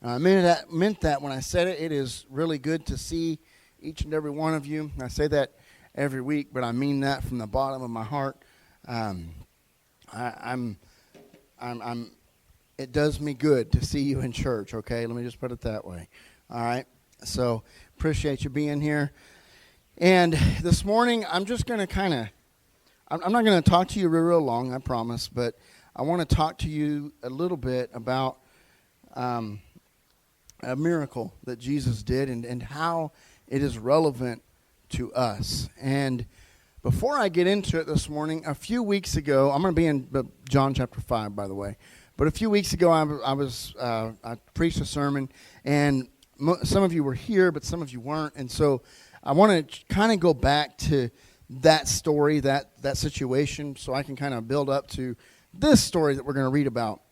I meant that when I said it. It is really good to see each and every one of you. I say that every week, but I mean that from the bottom of my heart. Um, I'm. It does me good to see you in church. Okay, let me just put it that way. All right. So appreciate you being here. And this morning, I'm just going to I'm not going to talk to you real long, I promise, but I want to talk to you a little bit about a miracle that Jesus did and how it is relevant to us. And before I get into it this morning, a few weeks ago, I'm going to be in John chapter 5, by the way, but a few weeks ago I preached a sermon, and some of you were here, but some of you weren't, and so I want to kind of go back to that story, that situation, so I can kind of build up to this story that we're going to read about.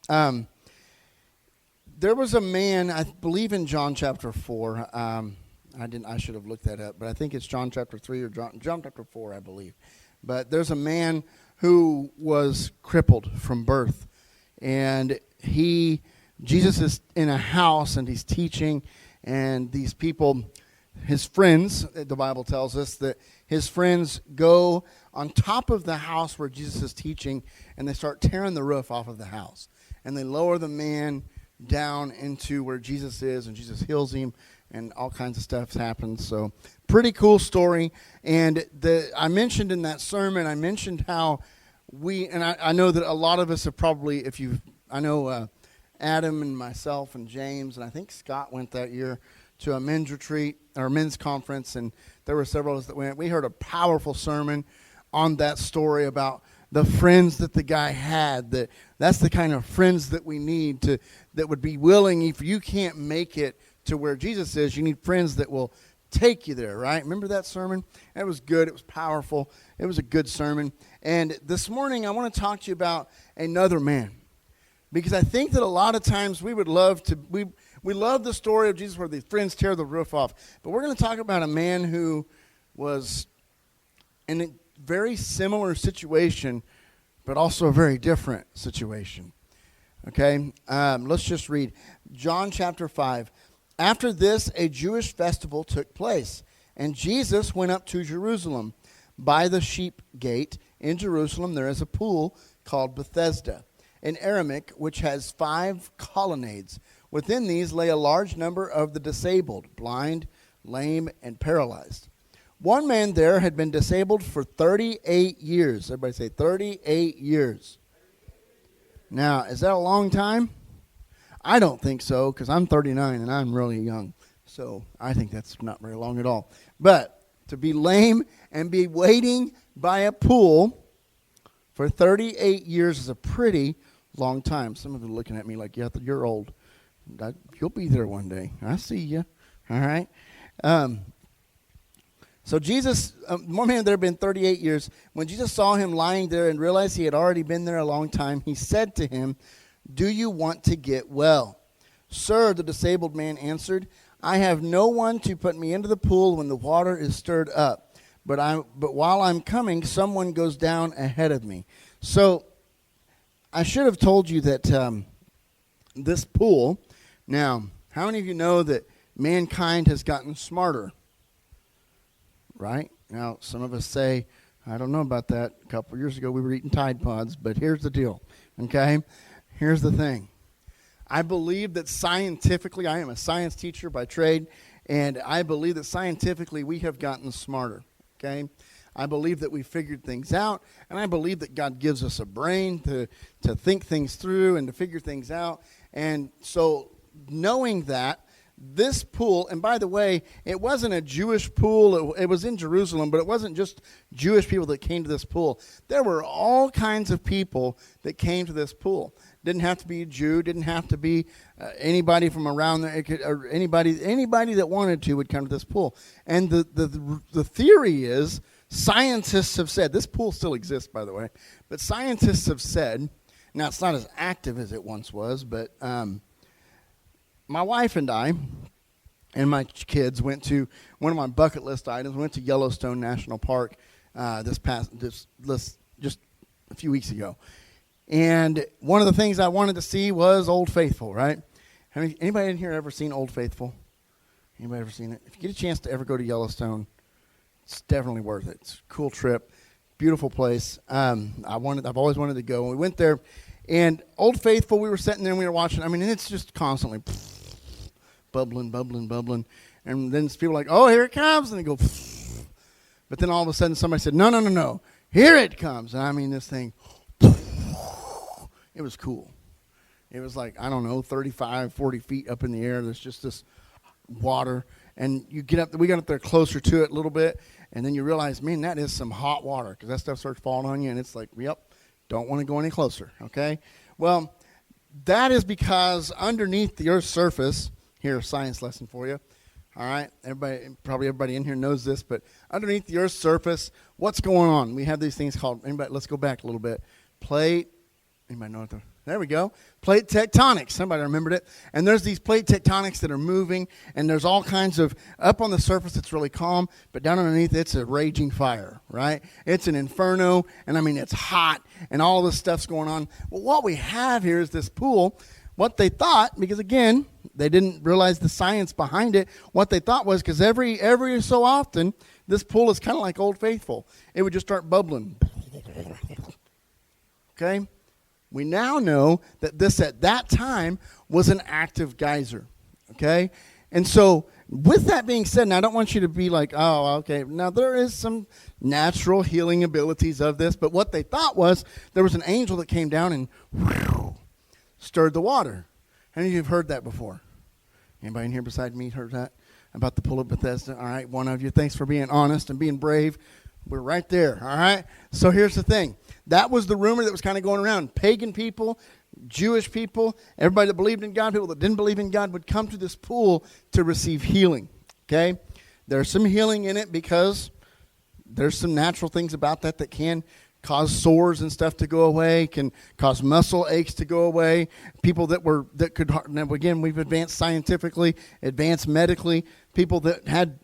There was a man, I believe in John chapter 4. I should have looked that up, but I think it's John chapter 3 or John chapter 4, I believe. But there's a man who was crippled from birth, and Jesus is in a house and he's teaching, and these people, his friends, the Bible tells us that his friends go on top of the house where Jesus is teaching, and they start tearing the roof off of the house, and they lower the man down into where Jesus is, and Jesus heals him, and all kinds of stuff happens. So pretty cool story. And I mentioned in that sermon, I mentioned how I know that a lot of us have probably, Adam and myself and James, and I think Scott went that year to a men's retreat or men's conference, and there were several of us that went. We heard a powerful sermon on that story about the friends that the guy had. That's the kind of friends that we need that would be willing. If you can't make it to where Jesus is, you need friends that will take you there, right? Remember that sermon? It was good. It was powerful. It was a good sermon. And this morning, I want to talk to you about another man, because I think that a lot of times we would love to, we love the story of Jesus where the friends tear the roof off, but we're going to talk about a man who was in a very similar situation, but also a very different situation. Okay, let's just read John chapter 5. After this, a Jewish festival took place, and Jesus went up to Jerusalem. By the sheep gate in Jerusalem, there is a pool called Bethesda, in Aramaic, which has 5 colonnades. Within these lay a large number of the disabled, blind, lame, and paralyzed. One man there had been disabled for 38 years. Everybody say 38 years. Now, is that a long time? I don't think so, because I'm 39 and I'm really young. So I think that's not very long at all. But to be lame and be waiting by a pool for 38 years is a pretty long time. Some of you are looking at me like, yeah, you're old. You'll be there one day. I see you. All right. So Jesus, one man there had been 38 years. When Jesus saw him lying there and realized he had already been there a long time, he said to him, "Do you want to get well?" "Sir," the disabled man answered, "I have no one to put me into the pool when the water is stirred up. But while I'm coming, someone goes down ahead of me." So I should have told you that this pool, now, how many of you know that mankind has gotten smarter? Right? Now, some of us say, I don't know about that. A couple of years ago, we were eating Tide Pods, but here's the deal, okay? Here's the thing. I believe that scientifically, I am a science teacher by trade, and I believe that scientifically we have gotten smarter, okay? I believe that we figured things out, and I believe that God gives us a brain to think things through and to figure things out. And so knowing that, this pool, and by the way, it wasn't a Jewish pool. It was in Jerusalem, but it wasn't just Jewish people that came to this pool. There were all kinds of people that came to this pool. Didn't have to be a Jew. Didn't have to be anybody from around there. Or anybody that wanted to would come to this pool. And the theory is, scientists have said, this pool still exists, by the way, but scientists have said, now it's not as active as it once was, but my wife and I and my kids went to one of my bucket list items. We went to Yellowstone National Park just a few weeks ago. And one of the things I wanted to see was Old Faithful, right? Anybody in here ever seen Old Faithful? Anybody ever seen it? If you get a chance to ever go to Yellowstone, it's definitely worth it. It's a cool trip, beautiful place. I've always wanted to go. We went there, and Old Faithful, we were sitting there and we were watching. I mean, and it's just constantly bubbling, bubbling, bubbling. And then people are like, oh, here it comes. And they go, but then all of a sudden somebody said, no, no, no, no. Here it comes. And I mean, this thing, it was cool. It was like, I don't know, 35, 40 feet up in the air. There's just this water. And you get up, we got up there closer to it a little bit. And then you realize, man, that is some hot water. Because that stuff starts falling on you. And it's like, yep, don't want to go any closer. Okay? Well, that is because underneath the Earth's surface, here's a science lesson for you. All right, everybody in here knows this, but underneath the Earth's surface, what's going on? We have these things called, let's go back a little bit. Plate, anybody know what there we go. Plate tectonics, somebody remembered it. And there's these plate tectonics that are moving, and there's all kinds of, up on the surface it's really calm, but down underneath it's a raging fire, right? It's an inferno, and I mean it's hot, and all of this stuff's going on. Well, what we have here is this pool. What they thought, because again, they didn't realize the science behind it, what they thought was, because every so often, this pool is kind of like Old Faithful. It would just start bubbling. Okay? We now know that this at that time was an active geyser. Okay? And so, with that being said, and I don't want you to be like, oh, okay. Now, there is some natural healing abilities of this, but what they thought was there was an angel that came down and stirred the water. How many of you have heard that before? Anybody in here beside me heard that? About the pool of Bethesda? All right, one of you. Thanks for being honest and being brave. We're right there, all right? So here's the thing. That was the rumor that was kind of going around. Pagan people, Jewish people, everybody that believed in God, people that didn't believe in God would come to this pool to receive healing, okay? There's some healing in it because there's some natural things about that can cause sores and stuff to go away, can cause muscle aches to go away. People that could, now again, we've advanced scientifically, advanced medically. People that had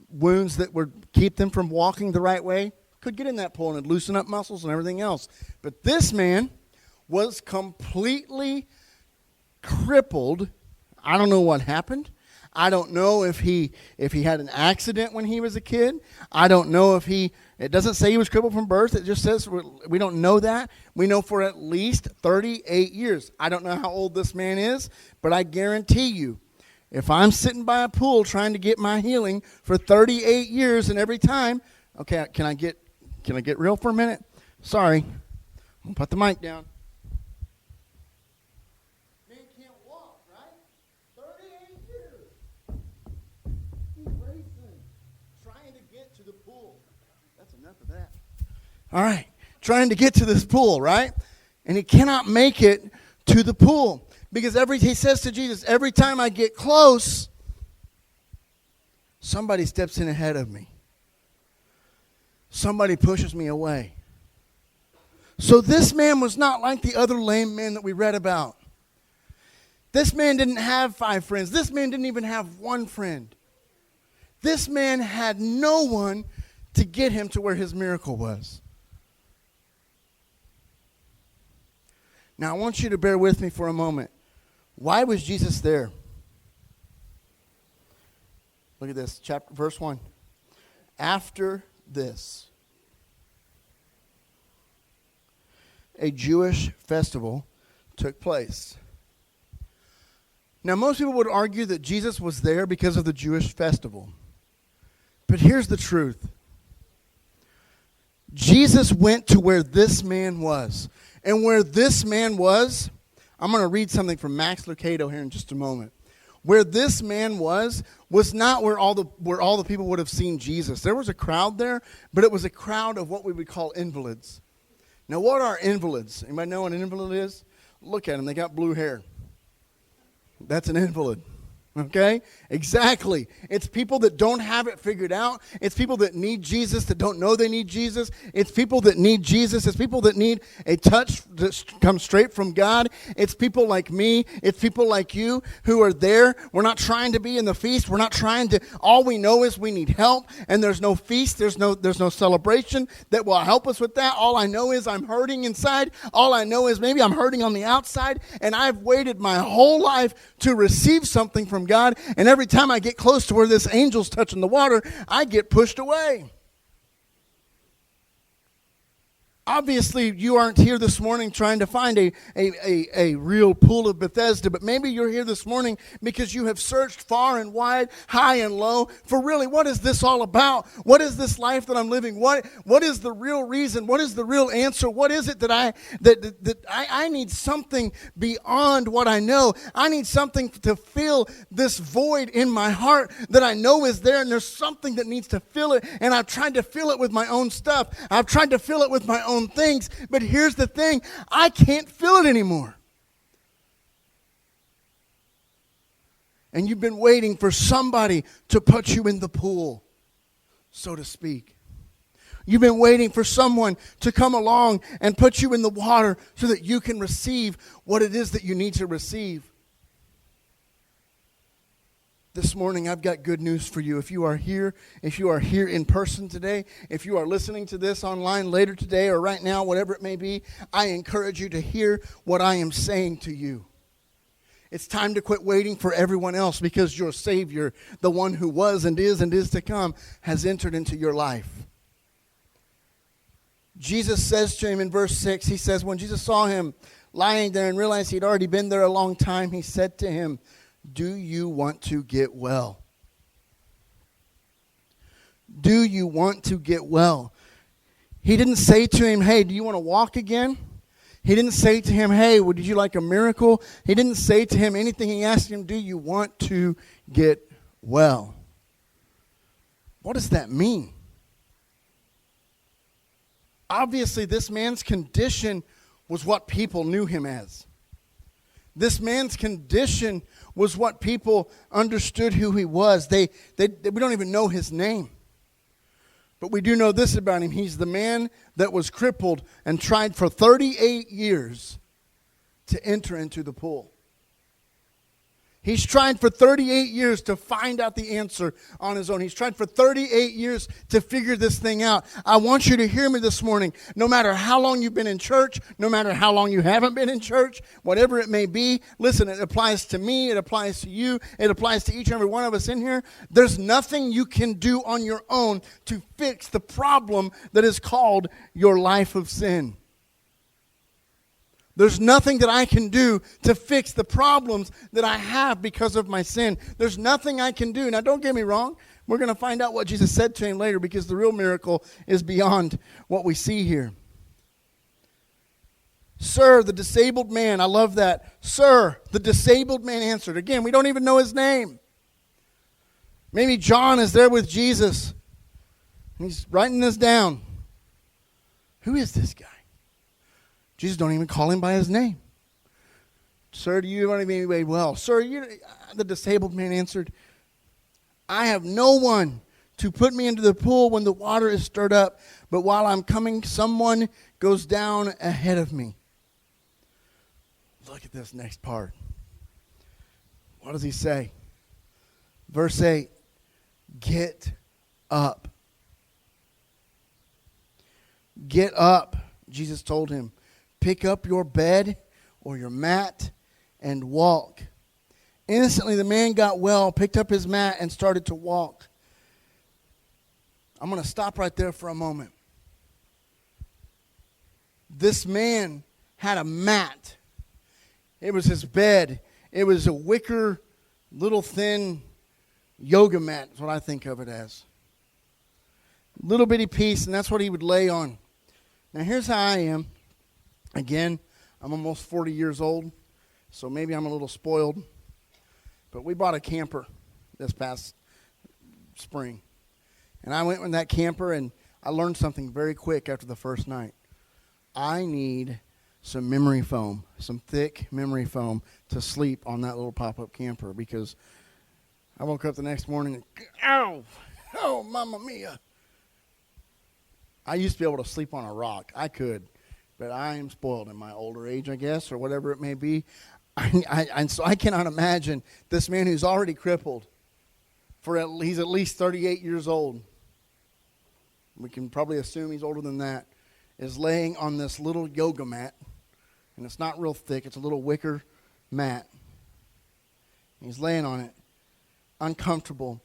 wounds that would keep them from walking the right way could get in that pool and it'd loosen up muscles and everything else. But this man was completely crippled. I don't know what happened. I don't know if he had an accident when he was a kid. I don't know if it doesn't say he was crippled from birth. It just says we don't know that. We know for at least 38 years. I don't know how old this man is, but I guarantee you, if I'm sitting by a pool trying to get my healing for 38 years and every time, okay, can I get real for a minute? Sorry. I'm going to put the mic down. All right, trying to get to this pool, right? And he cannot make it to the pool because he says to Jesus, every time I get close, somebody steps in ahead of me. Somebody pushes me away. So this man was not like the other lame men that we read about. This man didn't have 5 friends. This man didn't even have 1 friend. This man had no one to get him to where his miracle was. Now, I want you to bear with me for a moment. Why was Jesus there? Look at this, verse 1. After this, a Jewish festival took place. Now, most people would argue that Jesus was there because of the Jewish festival. But here's the truth. Jesus went to where this man was. And where this man was, I'm going to read something from Max Lucado here in just a moment. Where this man was not where all the people would have seen Jesus. There was a crowd there, but it was a crowd of what we would call invalids. Now, what are invalids? Anybody know what an invalid is? Look at them. They got blue hair. That's an invalid. Okay? Exactly. It's people that don't have it figured out. It's people that need Jesus that don't know they need Jesus. It's people that need Jesus. It's people that need a touch that comes straight from God. It's people like me. It's people like you who are there. We're not trying to be in the feast. We're not trying to, all we know is we need help, and there's no feast. There's no celebration that will help us with that. All I know is I'm hurting inside. All I know is maybe I'm hurting on the outside, and I've waited my whole life to receive something from God, and every time I get close to where this angel's touching the water, I get pushed away. Obviously, you aren't here this morning trying to find a real pool of Bethesda, but maybe you're here this morning because you have searched far and wide, high and low, for really, what is this all about? What is this life that I'm living? What is the real reason? What is the real answer? What is it that I need something beyond what I know? I need something to fill this void in my heart that I know is there, and there's something that needs to fill it, and I've tried to fill it with my own stuff. I've tried to fill it with my own things, but here's the thing, I can't feel it anymore. And you've been waiting for somebody to put you in the pool, so to speak. You've been waiting for someone to come along and put you in the water so that you can receive what it is that you need to receive. This morning, I've got good news for you. If you are here in person today, if you are listening to this online later today or right now, whatever it may be, I encourage you to hear what I am saying to you. It's time to quit waiting for everyone else, because your Savior, the one who was and is to come, has entered into your life. Jesus says to him in verse 6, he says, when Jesus saw him lying there and realized he'd already been there a long time, he said to him, do you want to get well? Do you want to get well? He didn't say to him, hey, do you want to walk again? He didn't say to him, hey, would you like a miracle? He didn't say to him anything. He asked him, do you want to get well? What does that mean? Obviously, this man's condition was what people knew him as. This man's condition was what people understood who he was. We don't even know his name. But we do know this about him. He's the man that was crippled and tried for 38 years to enter into the pool. He's tried for 38 years to find out the answer on his own. He's tried for 38 years to figure this thing out. I want you to hear me this morning. No matter how long you've been in church, no matter how long you haven't been in church, whatever it may be, listen, it applies to me, it applies to you, it applies to each and every one of us in here. There's nothing you can do on your own to fix the problem that is called your life of sin. There's nothing that I can do to fix the problems that I have because of my sin. There's nothing I can do. Now, don't get me wrong. We're going to find out what Jesus said to him later, because the real miracle is beyond what we see here. Sir, the disabled man, I love that. Sir, the disabled man answered. Again, we don't even know his name. Maybe John is there with Jesus. He's writing this down. Who is this guy? Jesus don't even call him by his name. Sir, do you want to be made well? Sir, the disabled man answered, I have no one to put me into the pool when the water is stirred up, but while I'm coming, someone goes down ahead of me. Look at this next part. What does he say? Verse 8, get up. Get up, Jesus told him. Pick up your bed or your mat and walk. Instantly the man got well, picked up his mat, and started to walk. I'm going to stop right there for a moment. This man had a mat. It was his bed. It was a wicker, little thin yoga mat, is what I think of it as. Little bitty piece, and that's what he would lay on. Now here's how I am. Again, I'm almost 40 years old, so maybe I'm a little spoiled. But we bought a camper this past spring. And I went with that camper, and I learned something very quick after the first night. I need some memory foam, some thick memory foam to sleep on that little pop-up camper, because I woke up the next morning and, oh, mamma mia. I used to be able to sleep on a rock. I could, but I am spoiled in my older age, I guess, or whatever it may be. And so I cannot imagine this man who's already crippled. He's at least 38 years old. We can probably assume he's older than that. Is laying on this little yoga mat, and it's not real thick. It's a little wicker mat. He's laying on it, uncomfortable.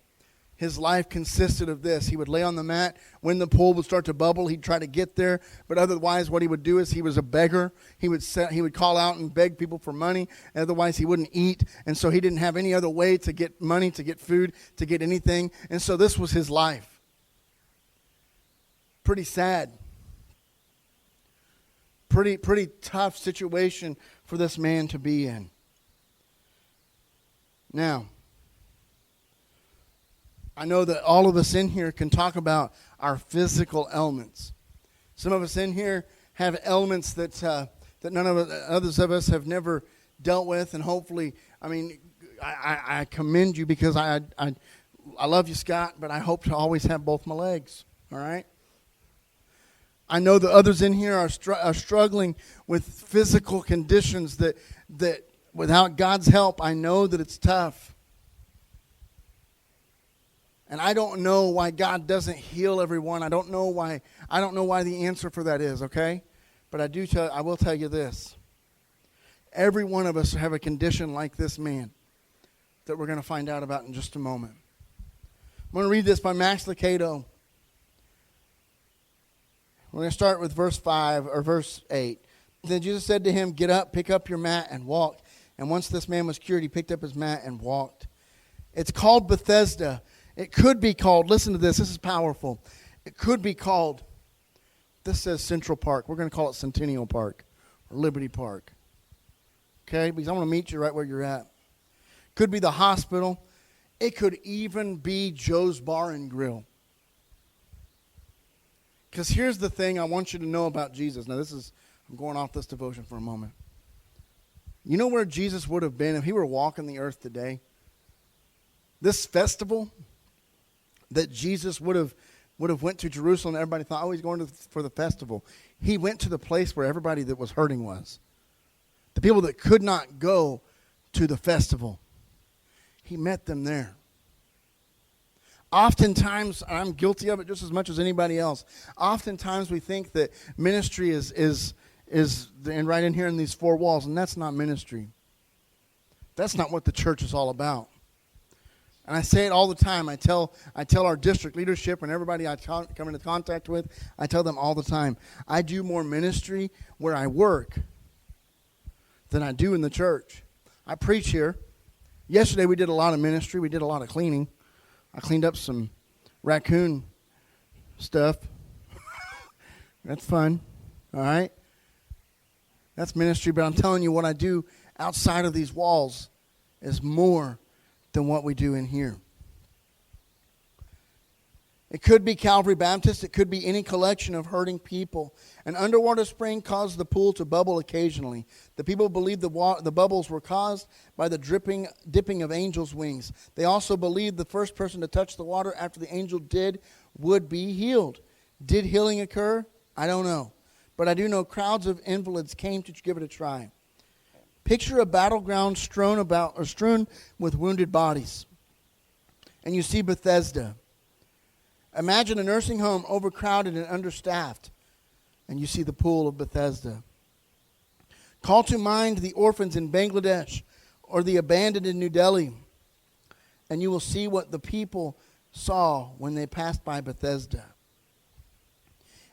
His life consisted of this. He would lay on the mat. When the pool would start to bubble, he'd try to get there. But otherwise, what he would do is he was a beggar. He would call out and beg people for money. Otherwise, he wouldn't eat. And so he didn't have any other way to get money, to get food, to get anything. And so this was his life. Pretty sad. Pretty tough situation for this man to be in. Now, I know that all of us in here can talk about our physical ailments. Some of us in here have ailments that none of others of us have never dealt with, and hopefully, I commend you because I love you, Scott, but I hope to always have both my legs. All right. I know that others in here are struggling with physical conditions that without God's help, I know that it's tough. And I don't know why God doesn't heal everyone. I don't know why the answer for that is, okay? But I will tell you this. Every one of us have a condition like this man that we're going to find out about in just a moment. I'm going to read this by Max Lucado. We're going to start with verse 5 or verse 8. Then Jesus said to him, "Get up, pick up your mat, and walk." And once this man was cured, he picked up his mat and walked. It's called Bethesda. It could be called, listen to this is powerful. It could be called, this says Central Park. We're going to call it Centennial Park or Liberty Park. Okay, because I want to meet you right where you're at. Could be the hospital. It could even be Joe's Bar and Grill. Because here's the thing I want you to know about Jesus. Now I'm going off this devotion for a moment. You know where Jesus would have been if he were walking the earth today? This festival that Jesus would have went to Jerusalem, and everybody thought, he's going for the festival. He went to the place where everybody that was hurting was. The people that could not go to the festival. He met them there. Oftentimes, I'm guilty of it just as much as anybody else. Oftentimes we think that ministry is and right in here in these four walls, and that's not ministry. That's not what the church is all about. And I say it all the time. I tell our district leadership and everybody I come into contact with, I tell them all the time, I do more ministry where I work than I do in the church. I preach here. Yesterday we did a lot of ministry. We did a lot of cleaning. I cleaned up some raccoon stuff. That's fun. All right? That's ministry, but I'm telling you what I do outside of these walls is more than what we do in here. It could be Calvary Baptist. It could be any collection of hurting people. An underwater spring caused the pool to bubble occasionally. The people believed the bubbles were caused by the dipping of angels' wings. They also believed the first person to touch the water after the angel did would be healed. Did healing occur? I don't know. But I do know crowds of invalids came to give it a try. Picture a battleground strewn with wounded bodies. And you see Bethesda. Imagine a nursing home overcrowded and understaffed, and you see the pool of Bethesda. Call to mind the orphans in Bangladesh or the abandoned in New Delhi, and you will see what the people saw when they passed by Bethesda.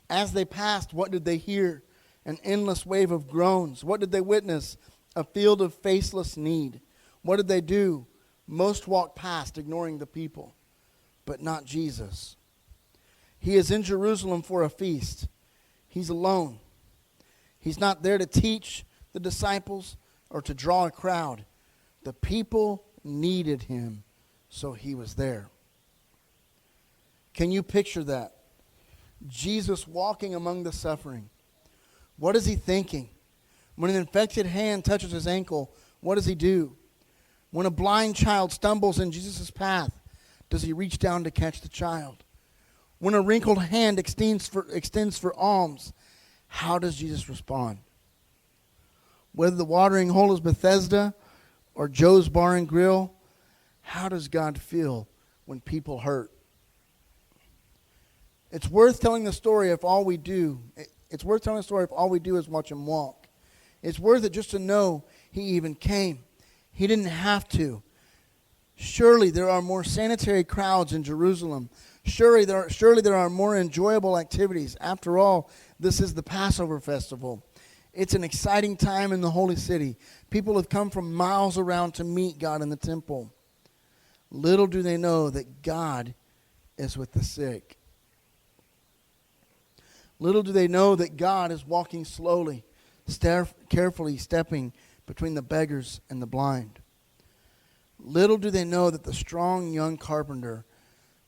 As they passed, what did they hear? An endless wave of groans. What did they witness? A field of faceless need. What did they do? Most walked past, ignoring the people, but not Jesus. He is in Jerusalem for a feast. He's alone. He's not there to teach the disciples or to draw a crowd. The people needed him, so he was there. Can you picture that? Jesus walking among the suffering. What is he thinking? When an infected hand touches his ankle, what does he do? When a blind child stumbles in Jesus' path, does he reach down to catch the child? When a wrinkled hand extends for alms, how does Jesus respond? Whether the watering hole is Bethesda or Joe's Bar and Grill, how does God feel when people hurt? It's worth telling the story if all we do is watch him walk. It's worth it just to know he even came. He didn't have to. Surely there are more sanitary crowds in Jerusalem. Surely there are more enjoyable activities. After all, this is the Passover festival. It's an exciting time in the holy city. People have come from miles around to meet God in the temple. Little do they know that God is with the sick. Little do they know that God is walking slowly, carefully stepping between the beggars and the blind. Little do they know that the strong young carpenter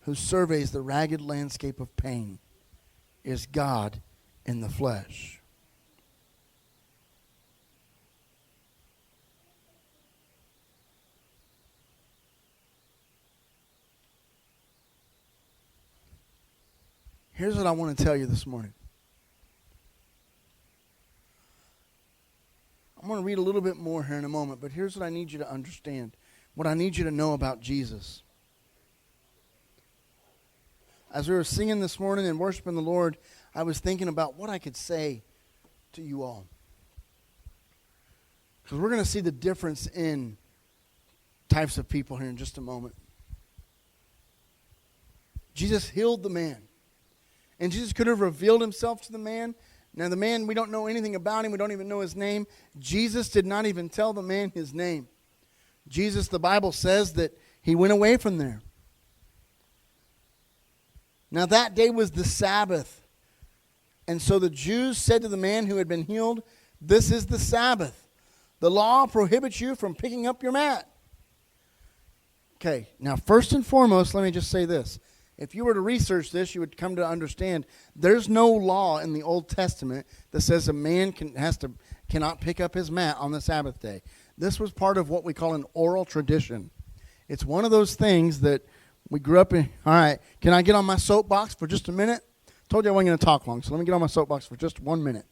who surveys the ragged landscape of pain is God in the flesh. Here's what I want to tell you this morning. I'm going to read a little bit more here in a moment, but here's what I need you to understand, what I need you to know about Jesus. As we were singing this morning and worshiping the Lord, I was thinking about what I could say to you all. Because we're going to see the difference in types of people here in just a moment. Jesus healed the man. And Jesus could have revealed himself to the man. Now the man, we don't know anything about him. We don't even know his name. Jesus did not even tell the man his name. Jesus, the Bible says that he went away from there. Now that day was the Sabbath. And so the Jews said to the man who had been healed, "This is the Sabbath. The law prohibits you from picking up your mat." Okay, now first and foremost, let me just say this. If you were to research this, you would come to understand there's no law in the Old Testament that says a man cannot pick up his mat on the Sabbath day. This was part of what we call an oral tradition. It's one of those things that we grew up in. All right, can I get on my soapbox for just a minute? Told you I wasn't going to talk long, so let me get on my soapbox for just 1 minute.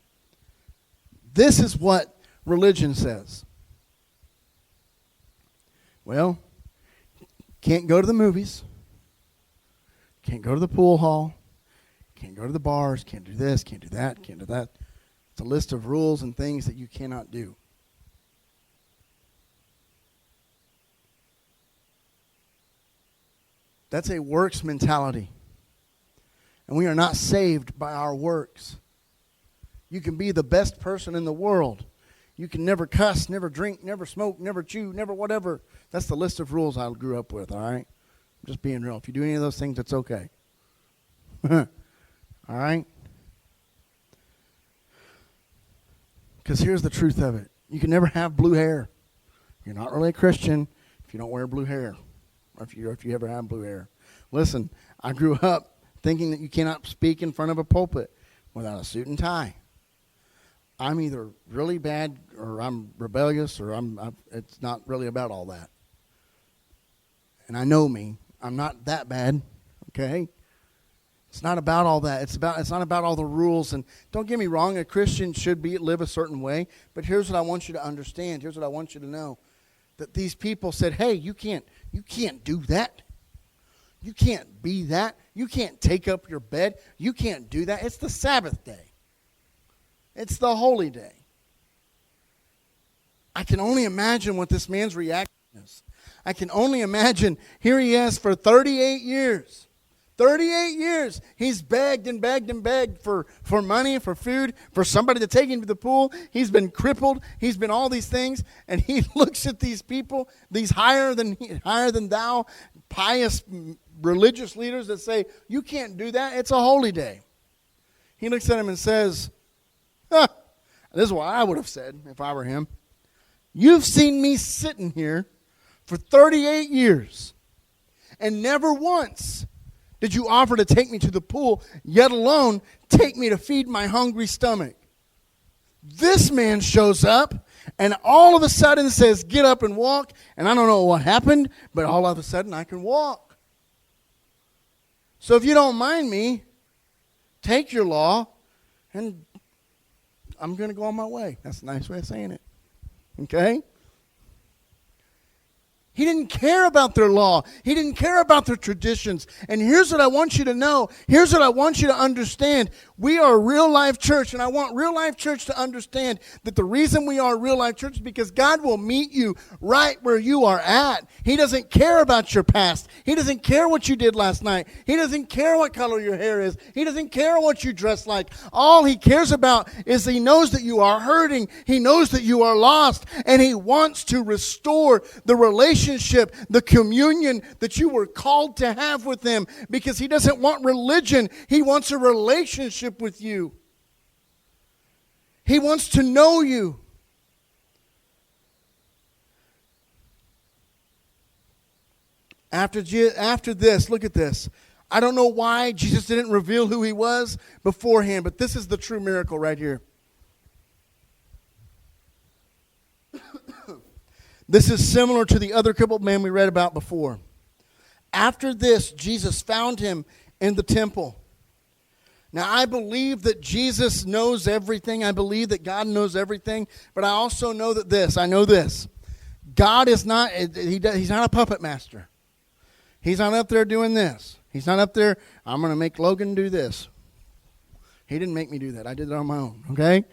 This is what religion says. Well, can't go to the movies. Can't go to the pool hall. Can't go to the bars. Can't do this. Can't do that. Can't do that. It's a list of rules and things that you cannot do. That's a works mentality. And we are not saved by our works. You can be the best person in the world. You can never cuss, never drink, never smoke, never chew, never whatever. That's the list of rules I grew up with, all right? I'm just being real. If you do any of those things, it's okay. All right? Because here's the truth of it. You can never have blue hair. You're not really a Christian if you don't wear blue hair. Or if you ever have blue hair. Listen, I grew up thinking that you cannot speak in front of a pulpit without a suit and tie. I'm either really bad or I'm rebellious or it's not really about all that. And I know me. I'm not that bad, okay? It's not about all that. It's not about all the rules. And don't get me wrong, a Christian should live a certain way. But here's what I want you to understand. Here's what I want you to know. That these people said, hey, you can't do that. You can't be that. You can't take up your bed. You can't do that. It's the Sabbath day. It's the holy day. I can only imagine what this man's reaction is. I can only imagine, here he is for 38 years. 38 years. He's begged and begged and begged for money, for food, for somebody to take him to the pool. He's been crippled. He's been all these things. And he looks at these people, these higher than thou, pious religious leaders that say, you can't do that. It's a holy day. He looks at him and says, this is what I would have said if I were him. You've seen me sitting here for 38 years, and never once did you offer to take me to the pool, yet alone take me to feed my hungry stomach. This man shows up, And all of a sudden says, get up and walk. And I don't know what happened, but all of a sudden I can walk. So if you don't mind me, take your law and I'm going to go on my way. That's a nice way of saying it. Okay? He didn't care about their law. He didn't care about their traditions. And here's what I want you to know. Here's what I want you to understand. We are a real life church, and I want real life church to understand that the reason we are a real life church is because God will meet you right where you are at. He doesn't care about your past. He doesn't care what you did last night. He doesn't care what color your hair is. He doesn't care what you dress like. All he cares about is he knows that you are hurting. He knows that you are lost, and he wants to restore the relationship, the communion that you were called to have with him, because he doesn't want religion. He wants a relationship with you. He wants to know you. After this, look at this. I don't know why Jesus didn't reveal who he was beforehand, but this is the true miracle right here. This is similar to the other crippled man we read about before. After this, Jesus found him in the temple. Now, I believe that Jesus knows everything. I believe that God knows everything. But I also know that I know this. God is not, he's not a puppet master. He's not up there doing this. He's not up there, I'm going to make Logan do this. He didn't make me do that. I did it on my own, okay?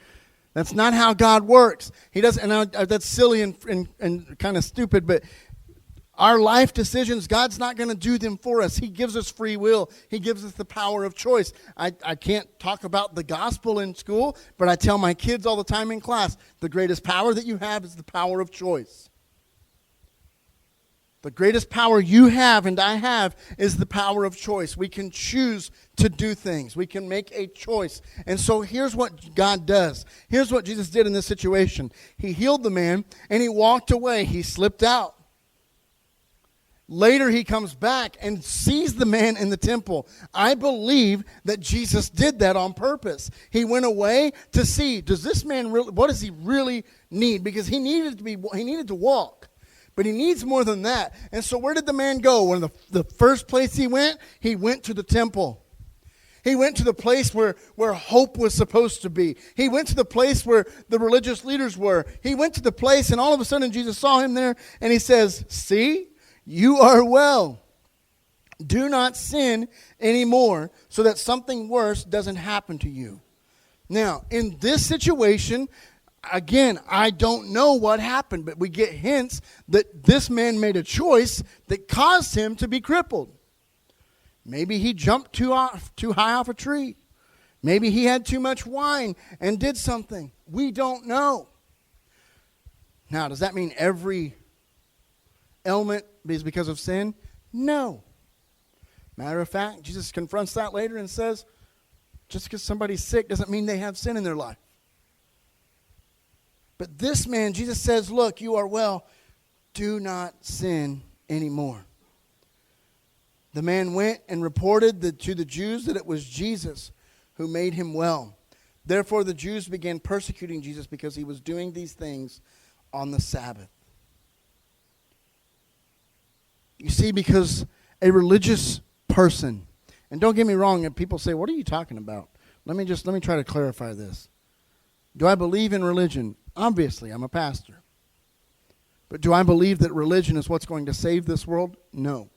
That's not how God works. He doesn't, and that's silly and kind of stupid, but our life decisions, God's not going to do them for us. He gives us free will. He gives us the power of choice. I can't talk about the gospel in school, but I tell my kids all the time in class, the greatest power that you have is the power of choice. The greatest power you have and I have is the power of choice. We can choose to do things. We can make a choice. And so here's what God does. Here's what Jesus did in this situation. He healed the man and he walked away. He slipped out. Later he comes back and sees the man in the temple. I believe that Jesus did that on purpose. He went away to see, does this man really, what does he really need? Because he needed to walk. But he needs more than that. And so where did the man go? When the first place he went to the temple. He went to the place where hope was supposed to be. He went to the place where the religious leaders were. He went to the place, and all of a sudden Jesus saw him there, and he says, see, you are well. Do not sin anymore so that something worse doesn't happen to you. Now, in this situation, again, I don't know what happened, but we get hints that this man made a choice that caused him to be crippled. Maybe he jumped too high off a tree. Maybe he had too much wine and did something. We don't know. Now, does that mean every ailment is because of sin? No. Matter of fact, Jesus confronts that later and says, just because somebody's sick doesn't mean they have sin in their life. But this man, Jesus says, look, you are well. Do not sin anymore. The man went and reported to the Jews that it was Jesus who made him well. Therefore, the Jews began persecuting Jesus because he was doing these things on the Sabbath. You see, because a religious person, and don't get me wrong, and people say, what are you talking about? Let me try to clarify this. Do I believe in religion? Obviously, I'm a pastor. But do I believe that religion is what's going to save this world? No.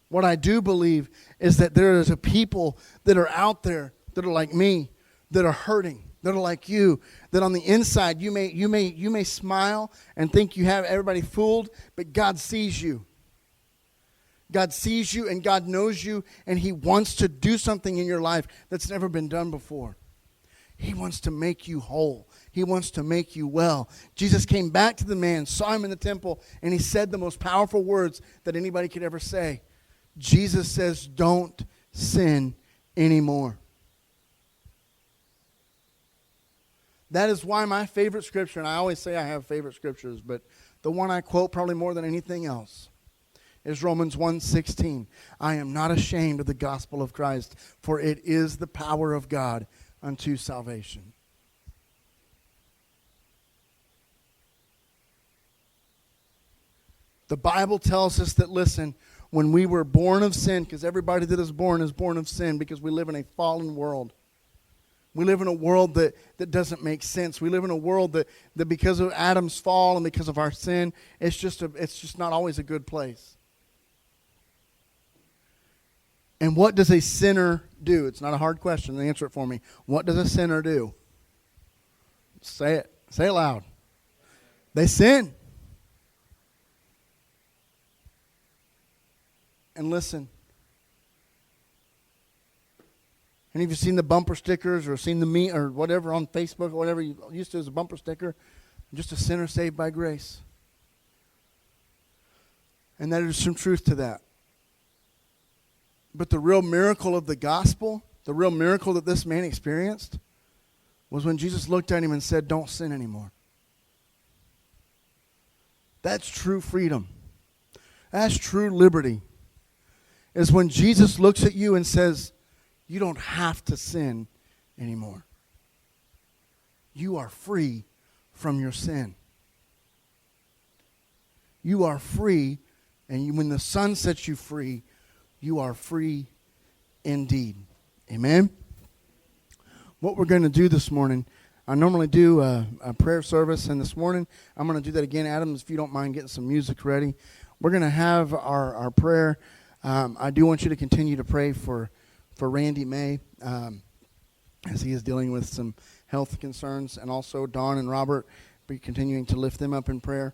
What I do believe is that there is a people that are out there that are like me, that are hurting, that are like you, that on the inside you may smile and think you have everybody fooled, but God sees you. God sees you and God knows you, and he wants to do something in your life that's never been done before. He wants to make you whole. He wants to make you well. Jesus came back to the man, saw him in the temple, and he said the most powerful words that anybody could ever say. Jesus says, don't sin anymore. That is why my favorite scripture, and I always say I have favorite scriptures, but the one I quote probably more than anything else is Romans 1:16. I am not ashamed of the gospel of Christ, for it is the power of God unto salvation. The Bible tells us that, listen, when we were born of sin, because everybody that is born of sin because we live in a fallen world. We live in a world that doesn't make sense. We live in a world that because of Adam's fall and because of our sin, it's just not always a good place. And what does a sinner do? It's not a hard question. Answer it for me. What does a sinner do? Say it. Say it loud. They sin. And listen. Any of you seen the bumper stickers or seen the meme or whatever on Facebook or whatever you used to as a bumper sticker? Just a sinner saved by grace. And there is some truth to that. But the real miracle of the gospel, the real miracle that this man experienced, was when Jesus looked at him and said, don't sin anymore. That's true freedom. That's true liberty. Is when Jesus looks at you and says, you don't have to sin anymore. You are free from your sin. You are free, and when the Son sets you free, you are free indeed. Amen? What we're going to do this morning, I normally do a prayer service, and this morning I'm going to do that again. Adam, if you don't mind getting some music ready. We're going to have our prayer. I do want you to continue to pray for Randy May as he is dealing with some health concerns, and also Don and Robert, be continuing to lift them up in prayer.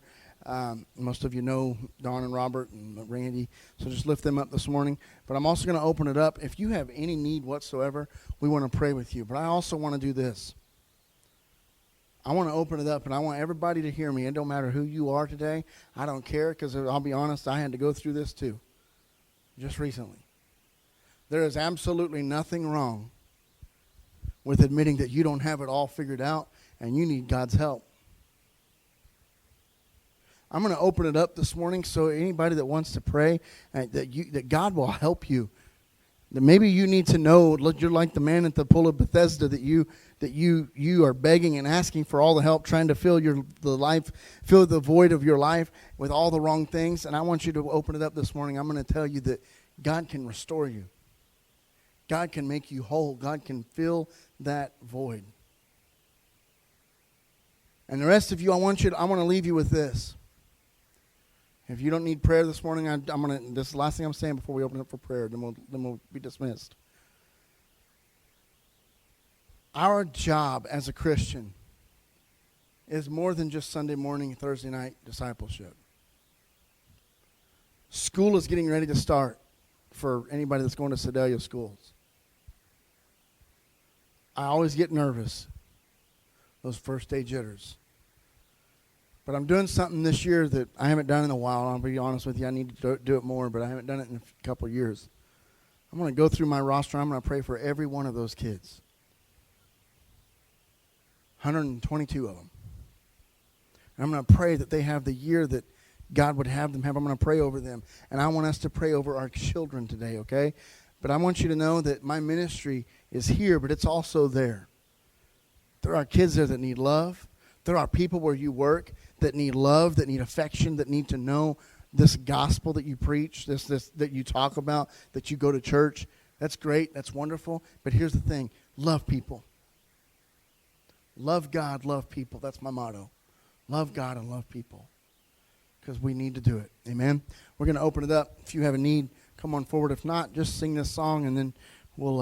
Most of you know Don and Robert and Randy, so just lift them up this morning. But I'm also going to open it up. If you have any need whatsoever, we want to pray with you. But I also want to do this. I want to open it up, and I want everybody to hear me. It don't matter who you are today. I don't care, because I'll be honest, I had to go through this too, just recently. There is absolutely nothing wrong with admitting that you don't have it all figured out and you need God's help. I'm going to open it up this morning so anybody that wants to pray, that God will help you. That maybe you need to know, you're like the man at the pool of Bethesda, that you are begging and asking for all the help, trying to fill the void of your life with all the wrong things. And I want you to open it up this morning. I'm going to tell you that God can restore you. God can make you whole. God can fill that void. And the rest of you, I want to leave you with this. If you don't need prayer this morning, this is the last thing I'm saying before we open up for prayer. Then we'll be dismissed. Our job as a Christian is more than just Sunday morning, Thursday night discipleship. School is getting ready to start for anybody that's going to Sedalia schools. I always get nervous, those first day jitters. But I'm doing something this year that I haven't done in a while. I'll be honest with you, I need to do it more, but I haven't done it in a couple of years. I'm going to go through my roster. I'm going to pray for every one of those kids. 122 of them. And I'm going to pray that they have the year that God would have them have. I'm going to pray over them. And I want us to pray over our children today, okay? But I want you to know that my ministry is here, but it's also there. There are kids there that need love. There are people where you work that need love, that need affection, that need to know this gospel that you preach, this that you talk about, that you go to church. That's great. That's wonderful. But here's the thing. Love people. Love God, love people. That's my motto. Love God and love people. Because we need to do it. Amen? We're going to open it up. If you have a need, come on forward. If not, just sing this song and then we'll